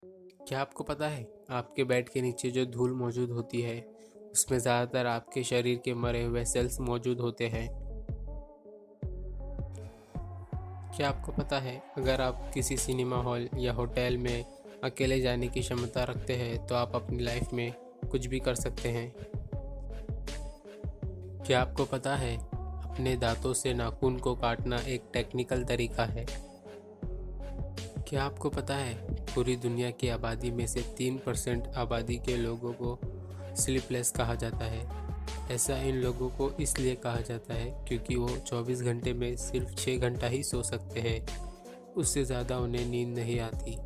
क्या आपको पता है आपके बेड के नीचे जो धूल मौजूद होती है उसमें ज़्यादातर आपके शरीर के मरे हुए सेल्स मौजूद होते हैं। क्या आपको पता है अगर आप किसी सिनेमा हॉल या होटल में अकेले जाने की क्षमता रखते हैं तो आप अपनी लाइफ में कुछ भी कर सकते हैं। क्या आपको पता है अपने दांतों से नाखून को काटना एक टेक्निकल तरीका है। क्या आपको पता है पूरी दुनिया की आबादी में से 3% आबादी के लोगों को स्लीपलेस कहा जाता है। ऐसा इन लोगों को इसलिए कहा जाता है क्योंकि वो 24 घंटे में सिर्फ 6 घंटा ही सो सकते हैं, उससे ज़्यादा उन्हें नींद नहीं आती।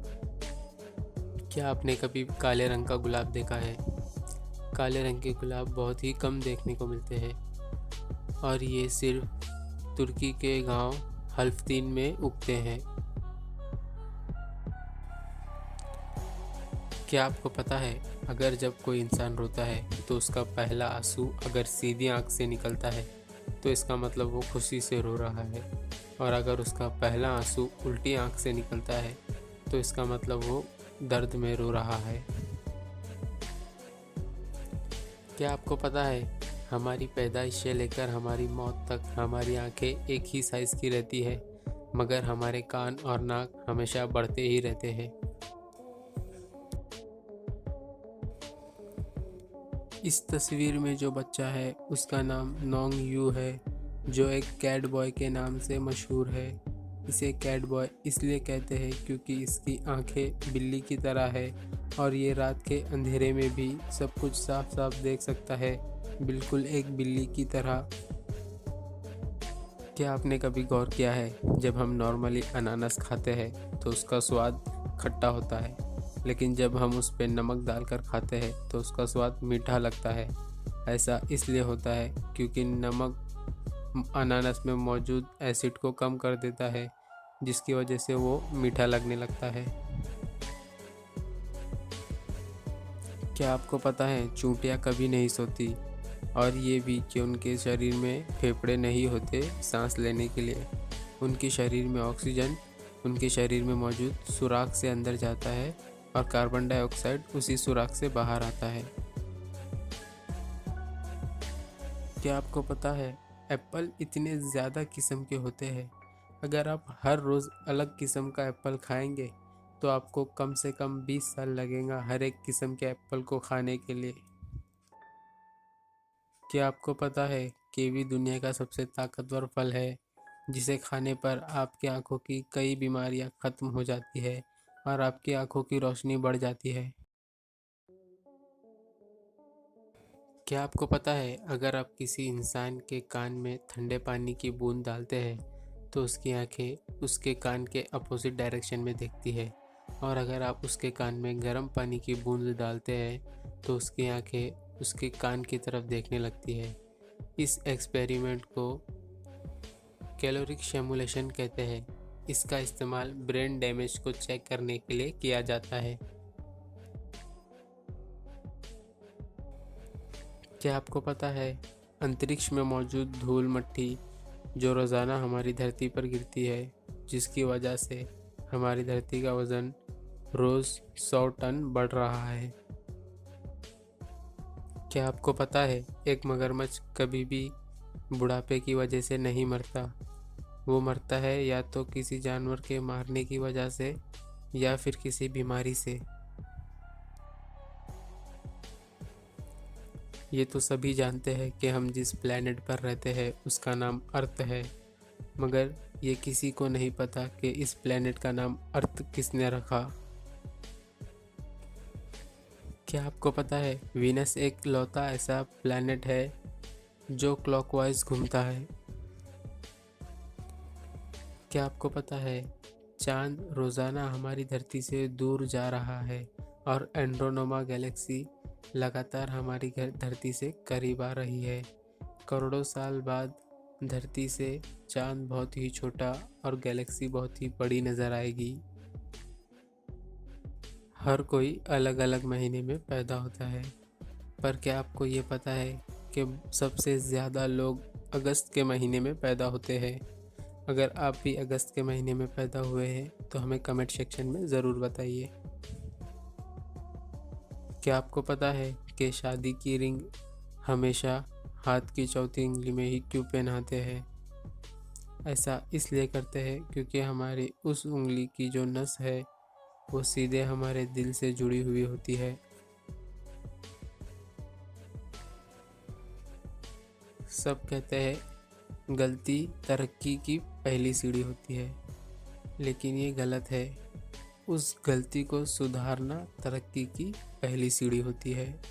क्या आपने कभी काले रंग का गुलाब देखा है? काले रंग के गुलाब बहुत ही कम देखने को मिलते हैं और ये सिर्फ तुर्की के गांव हल्फतीन में उगते हैं। क्या आपको पता है अगर जब कोई इंसान रोता है तो उसका पहला आंसू अगर सीधी आंख से निकलता है तो इसका मतलब वो खुशी से रो रहा है, और अगर उसका पहला आंसू उल्टी आंख से निकलता है तो इसका मतलब वो दर्द में रो रहा है। क्या आपको पता है हमारी पैदाइश से लेकर हमारी मौत तक हमारी आंखें एक ही साइज़ की रहती है, मगर हमारे कान और नाक हमेशा बढ़ते ही रहते हैं। इस तस्वीर में जो बच्चा है उसका नाम नोंग यू है, जो एक कैट बॉय के नाम से मशहूर है। इसे कैट बॉय इसलिए कहते हैं क्योंकि इसकी आंखें बिल्ली की तरह है और ये रात के अंधेरे में भी सब कुछ साफ साफ देख सकता है, बिल्कुल एक बिल्ली की तरह। क्या आपने कभी गौर किया है जब हम नॉर्मली अनानास खाते हैं तो उसका स्वाद खट्टा होता है, लेकिन जब हम उस पर नमक डालकर खाते हैं तो उसका स्वाद मीठा लगता है। ऐसा इसलिए होता है क्योंकि नमक अनानास में मौजूद एसिड को कम कर देता है, जिसकी वजह से वो मीठा लगने लगता है। क्या आपको पता है चूंटियाँ कभी नहीं सोती, और ये भी कि उनके शरीर में फेफड़े नहीं होते सांस लेने के लिए। उनके शरीर में ऑक्सीजन उनके शरीर में मौजूद सुराख से अंदर जाता है और कार्बन डाइऑक्साइड उसी सुराख से बाहर आता है। क्या आपको पता है एप्पल इतने ज़्यादा किस्म के होते हैं, अगर आप हर रोज़ अलग किस्म का एप्पल खाएंगे तो आपको कम से कम 20 साल लगेगा हर एक किस्म के एप्पल को खाने के लिए। क्या आपको पता है कीवी दुनिया का सबसे ताकतवर फल है, जिसे खाने पर आपकी आंखों की कई बीमारियां खत्म हो जाती है और आपकी आंखों की रोशनी बढ़ जाती है। क्या आपको पता है अगर आप किसी इंसान के कान में ठंडे पानी की बूंद डालते हैं तो उसकी आंखें उसके कान के अपोजिट डायरेक्शन में देखती है, और अगर आप उसके कान में गर्म पानी की बूंद डालते हैं तो उसकी आंखें उसके कान की तरफ देखने लगती है। इस एक्सपेरिमेंट को कैलोरिक सिमुलेशन कहते हैं। इसका इस्तेमाल ब्रेन डैमेज को चेक करने के लिए किया जाता है। क्या आपको पता है अंतरिक्ष में मौजूद धूल मट्टी जो रोज़ाना हमारी धरती पर गिरती है, जिसकी वजह से हमारी धरती का वज़न रोज़ 100 टन बढ़ रहा है। क्या आपको पता है एक मगरमच्छ कभी भी बुढ़ापे की वजह से नहीं मरता, वो मरता है या तो किसी जानवर के मारने की वजह से या फिर किसी बीमारी से। ये तो सभी जानते हैं कि हम जिस प्लेनेट पर रहते हैं उसका नाम अर्थ है, मगर ये किसी को नहीं पता कि इस प्लेनेट का नाम अर्थ किसने रखा। क्या आपको पता है वीनस एक लौता ऐसा प्लेनेट है जो क्लॉकवाइज घूमता है। क्या आपको पता है चांद रोज़ाना हमारी धरती से दूर जा रहा है और एंड्रोनोमा गैलेक्सी लगातार हमारी धरती से करीब आ रही है। करोड़ों साल बाद धरती से चांद बहुत ही छोटा और गैलेक्सी बहुत ही बड़ी नज़र आएगी। हर कोई अलग अलग महीने में पैदा होता है, पर क्या आपको ये पता है कि सबसे ज़्यादा लोग अगस्त के महीने में पैदा होते हैं। अगर आप भी अगस्त के महीने में पैदा हुए हैं तो हमें कमेंट सेक्शन में ज़रूर बताइए। क्या आपको पता है कि शादी की रिंग हमेशा हाथ की चौथी उंगली में ही क्यों पहनाते हैं? ऐसा इसलिए करते हैं क्योंकि हमारी उस उंगली की जो नस है वो सीधे हमारे दिल से जुड़ी हुई होती है। सब कहते हैं गलती तरक्की की पहली सीढ़ी होती है, लेकिन ये गलत है। उस गलती को सुधारना तरक्की की पहली सीढ़ी होती है।